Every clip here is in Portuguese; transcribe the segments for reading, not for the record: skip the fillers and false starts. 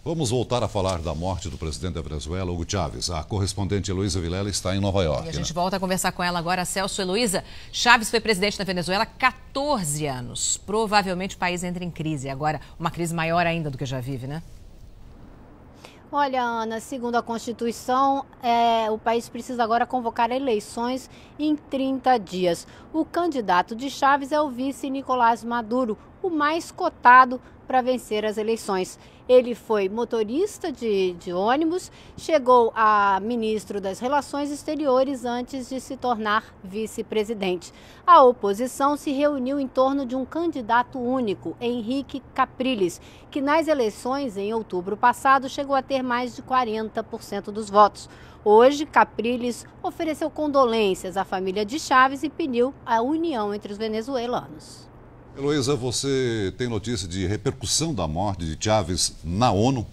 Vamos voltar a falar da morte do presidente da Venezuela, Hugo Chávez. A correspondente Heloísa Vilela está em Nova York. E a gente volta a conversar com ela agora, Celso. Heloísa, Chávez foi presidente da Venezuela há 14 anos. Provavelmente o país entra em crise. Agora, uma crise maior ainda do que já vive, né? Olha, Ana, segundo a Constituição, o país precisa agora convocar eleições em 30 dias. O candidato de Chávez é o vice Nicolás Maduro, o mais cotado para vencer as eleições. Ele foi motorista de ônibus, chegou a ministro das Relações Exteriores antes de se tornar vice-presidente. A oposição se reuniu em torno de um candidato único, Henrique Capriles, que nas eleições em outubro passado chegou a ter mais de 40% dos votos. Hoje, Capriles ofereceu condolências à família de Chávez e pediu a união entre os venezuelanos. Heloísa, você tem notícia de repercussão da morte de Chávez na ONU?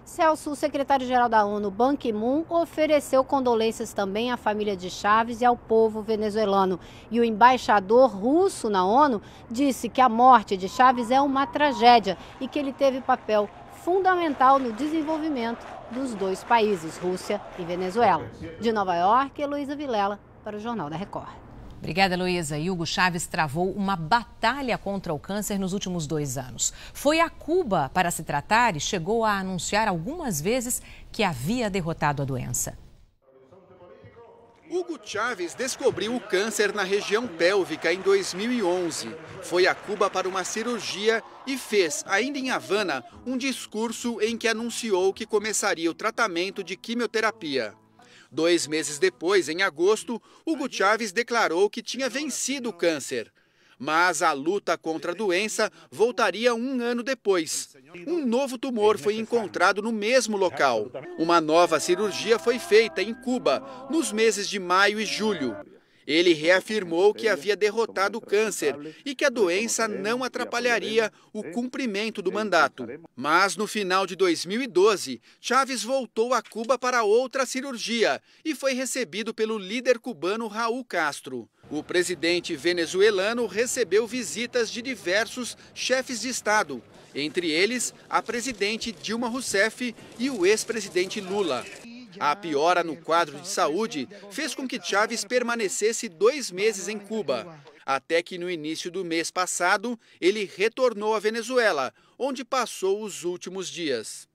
Celso, o secretário-geral da ONU, Ban Ki-moon, ofereceu condolências também à família de Chávez e ao povo venezuelano. E o embaixador russo na ONU disse que a morte de Chávez é uma tragédia e que ele teve papel fundamental no desenvolvimento dos dois países, Rússia e Venezuela. De Nova York, Heloísa Vilela, para o Jornal da Record. Obrigada, Heloísa. Hugo Chávez travou uma batalha contra o câncer nos últimos 2 anos. Foi a Cuba para se tratar e chegou a anunciar algumas vezes que havia derrotado a doença. Hugo Chávez descobriu o câncer na região pélvica em 2011. Foi a Cuba para uma cirurgia e fez, ainda em Havana, um discurso em que anunciou que começaria o tratamento de quimioterapia. 2 meses depois, em agosto, Hugo Chávez declarou que tinha vencido o câncer. Mas a luta contra a doença voltaria 1 ano depois. Um novo tumor foi encontrado no mesmo local. Uma nova cirurgia foi feita em Cuba, nos meses de maio e julho. Ele reafirmou que havia derrotado o câncer e que a doença não atrapalharia o cumprimento do mandato. Mas no final de 2012, Chávez voltou a Cuba para outra cirurgia e foi recebido pelo líder cubano Raul Castro. O presidente venezuelano recebeu visitas de diversos chefes de Estado, entre eles a presidente Dilma Rousseff e o ex-presidente Lula. A piora no quadro de saúde fez com que Chávez permanecesse 2 meses em Cuba, até que no início do mês passado ele retornou à Venezuela, onde passou os últimos dias.